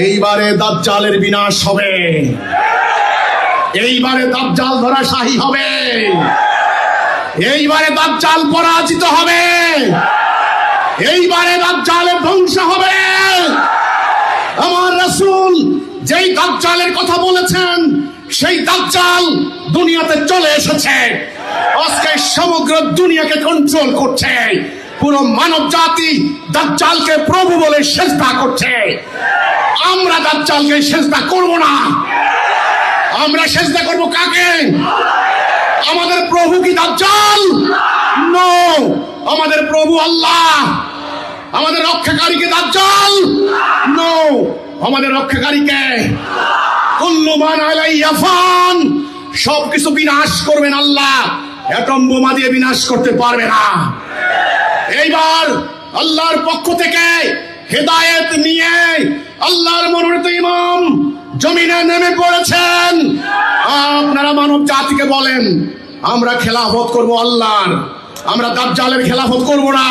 এইবারে দাজ্জালের বিনাশ হবে, এইবারে দাজ্জাল ধরাশায়ী হবে, এইবারে দাজ্জাল পরাজিত হবে, এইবারে দাজ্জালের ধ্বংস হবে। আমার রাসূল যেই দাজ্জালের কথা বলেছেন সেই দাজ্জাল দুনিয়াতে চলে এসেছে, আজকে সমগ্র দুনিয়াকে কন্ট্রোল করছে। পুরো মানব জাতি দাজ্জালকে প্রভু বলে সিজদা করছে। আমরা দাজ্জালকে সিজদা করব না, আমরা সিজদা করব কাকে? আমাদের প্রভু কি দাজ্জাল? নো, আমাদের প্রভু আল্লাহ। আমাদের রক্ষাকারী কি দাজ্জাল? নো, আমাদের রক্ষাকারী কে? কুল্লু মান আলাইহা ফান, সবকিছু বিনাশ করবেন আল্লাহ, অ্যাটম বোমা দিয়ে বিনাশ করতে পারবে না। এইবার আল্লাহর পক্ষ থেকে হেদায়েত নিয়ে আল্লাহর মনোনীত ইমাম জমিনে নেমে পড়েছেন। আপনারা মানব জাতিকে বলেন আমরা খেলাফত করব আল্লাহর, আমরা দাজ্জালের খেলাফত করব না,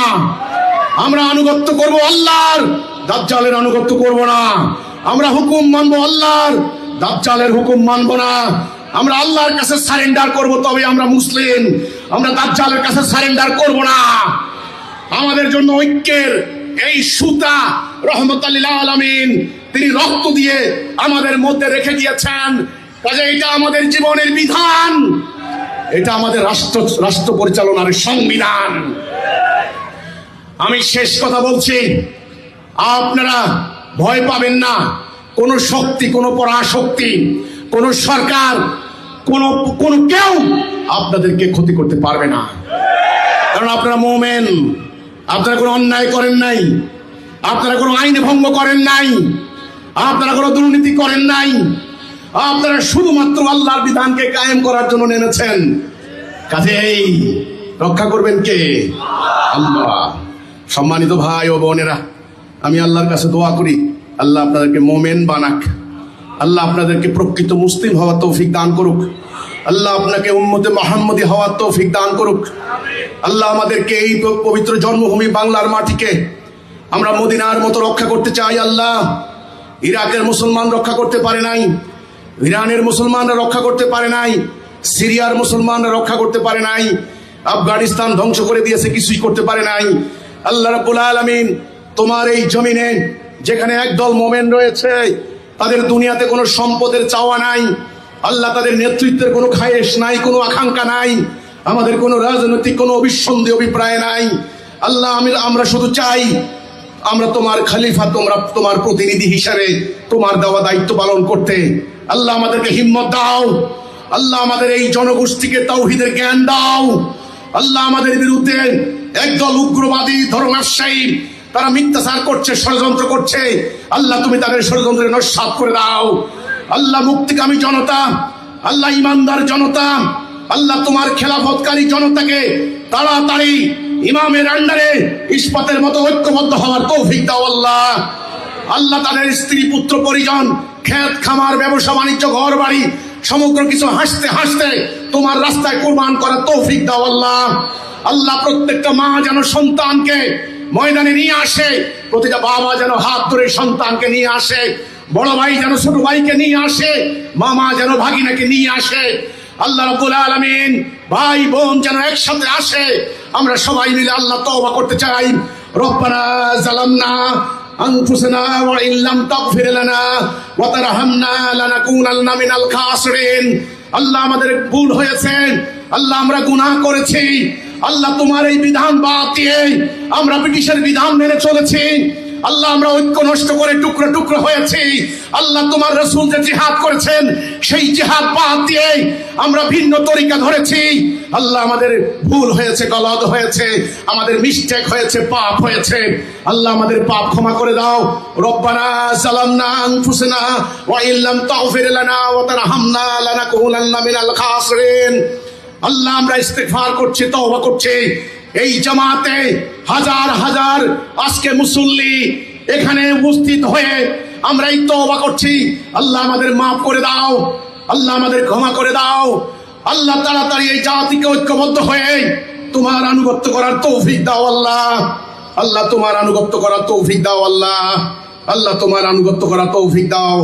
আমরা আনুগত্য করব আল্লাহর, দাজ্জালের আনুগত্য করব না। আমরা হুকুম মানবো আল্লাহর, দাজ্জালের হুকুম মানবো না। আমরা আল্লাহর কাছে সারেন্ডার করব, তবে আমরা মুসলিম। আমরা দাজ্জালের কাছে সারেন্ডার করব না। আমাদের জন্য ঐক্যের এই সুতা রহমতুল লিল আলামিন তিনি রক্ত দিয়ে আমাদের মধ্যে রেখে দিয়েছেন। কাজে এটা আমাদের জীবনের বিধান, এটা আমাদের রাষ্ট্র পরিচালনার সংবিধান। আমি শেষ কথা বলছি, আপনারা ভয় পাবেন না। কোন শক্তি, কোন পরাশক্তি, কোন সরকার, কোন কেউ আপনাদেরকে ক্ষতি করতে পারবে না। কারণ আপনারা মুমিন, আপনারা কোনো অন্যায় করেন নাই, আপনারা কোনো আইন ভঙ্গ করেন নাই, আপনারা কোনো দুর্নীতি করেন নাই। আপনারা শুধুমাত্র আল্লাহর বিধানকে কায়েম করার জন্য নেমেছেন। কাজেই রক্ষা করবেন কে? আল্লাহ। সম্মানিত ভাই ও বোনেরা, আমি আল্লাহর কাছে দোয়া করি আল্লাহ আপনাদেরকে মুমিন বানাক, আল্লাহ আপনাদেরকে প্রকৃত মুসলিম হওয়ার তৌফিক দান করুক, আল্লাহ আপনাকে উম্মতে মুহাম্মদী হওয়ার তৌফিক দান করুক। আল্লাহ আমাদেরকে এই পবিত্র জন্মভূমি বাংলার মাটিকে আমরা মদিনার মতো রক্ষা করতে চাই। আল্লাহ, ইরাকের মুসলমান রক্ষা করতে পারে নাই, ইরানের মুসলমানরা রক্ষা করতে পারে নাই, সিরিয়ার মুসলমানরা রক্ষা করতে পারে নাই, আফগানিস্তান ধ্বংস করে দিয়েছে, কিছুই করতে পারে নাই। আল্লাহ রাব্বুল আলামিন তোমার এই জমিনে যেখানে একদল মোমেন রয়েছে, তাদের দুনিয়াতে কোনো সম্পদের চাওয়া নাই, আল্লাহ তাদের নেতৃত্বের কোনো খায়েশ নাই, কোনো আকাঙ্ক্ষা নাই, আমাদের কোনো রাজনৈতিক কোনো অভিসন্ধি অভিপ্রায় নাই। আল্লাহ আমরা শুধু চাই আমরা তোমার খলিফা, তোমার প্রতিনিধি হিসাবে তোমার দেওয়া দায়িত্ব পালন করতে। আল্লাহ আমাদেরকে হিম্মত দাও, আল্লাহ আমাদের এই জনগোষ্ঠীকে তাওহীদের জ্ঞান দাও। আল্লাহ আমাদের বিরুদ্ধে একদল উগ্রবাদী ধর্ম ব্যবসায়ী তারা মিথ্যাচার করছে, ষড়যন্ত্র করছে, আল্লাহ তুমি তাদের ষড়যন্ত্রের নস্যাৎ করে দাও। আল্লাহ মুক্তিকামী জনতা, আল্লাহ ইমানদার জনতা, আল্লাহ তোমার খেলাফতকারী জনতাকে তাড়াতাড়ি ইমামের আন্ডারে ইস্পাতের মতো ঐক্যবদ্ধ হওয়ার তৌফিক দাও। আল্লাহ, আল্লাহ তাদের স্ত্রী পুত্র পরিজন, ক্ষেত খামার, ব্যবসা বাণিজ্য, ঘর বাড়ি সমগ্র কিছু হাসতে হাসতে তোমার রাস্তায় কুরবান করার তৌফিক দাও। আল্লাহ, আল্লাহ প্রত্যেকটা মা যেন সন্তানকে ময়দানে নিয়ে আসে, প্রতিটা বাবা যেন হাত ধরে সন্তানকে নিয়ে আসে, বড় ভাই যেন ছোট ভাইকে নিয়ে আসে, মামা যেন ভাগিনাকে নিয়ে আসে। আল্লাহ রাব্বুল আলামিন ভাই বোন যেন একসাথে আসে। আমরা সবাই মিলে আল্লাহ তওবা করতে চাই। রব্বানা যালামনা আনফুসানা ওয়া ইল্লাম তাগফির লানা ওয়া তারহামনা লানাকুনান্না মিনাল খাসিরিন। আল্লাহ আমাদের ভুল হয়েছে, আল্লাহ আমরা গুনাহ করেছি, আল্লাহ তোমার এই বিধান বাদ দিয়ে আমরা ব্রিটিশের বিধান মেনে চলেছি। আল্লাহ আমরা ঐক্য নষ্ট করে টুকরো টুকরো হয়েছি। আল্লাহ তোমার রাসূল যে জিহাদ করেছেন সেই জিহাদ বাদ দিয়ে আমরা ভিন্ন তরিকা ধরেছি। আল্লাহ আমাদের ভুল হয়েছে, গলদ হয়েছে, আমাদের মিস্টেক হয়েছে, পাপ হয়েছে। আল্লাহ আমাদের পাপ ক্ষমা করে দাও। রব্বানা যালামনা আনফুসানা ওয়া ইল্লাম তাগফির লানা ওয়া তারহামনা লানাকুনান্না মিনাল খাসিরিন। আল্লাহ আমরা ইস্তেগফার করছি, তওবা করছি। এই জামাতে হাজার হাজার আজকে মুসল্লি এখানে উপস্থিত হয়ে আমরা এই তওবা করছি। আল্লাহ আমাদের মাফ করে দাও, আল্লাহ আমাদের ক্ষমা করে দাও। আল্লাহ তাড়াতাড়ি এই জাতিকে ঐক্যবদ্ধ হয়ে তোমার আনুগত্য করার তৌফিক দাও। আল্লাহ, আল্লাহ তোমার আনুগত্য করার তৌফিক দাও। আল্লাহ, আল্লাহ তোমার আনুগত্য করা তৌফিক দাও।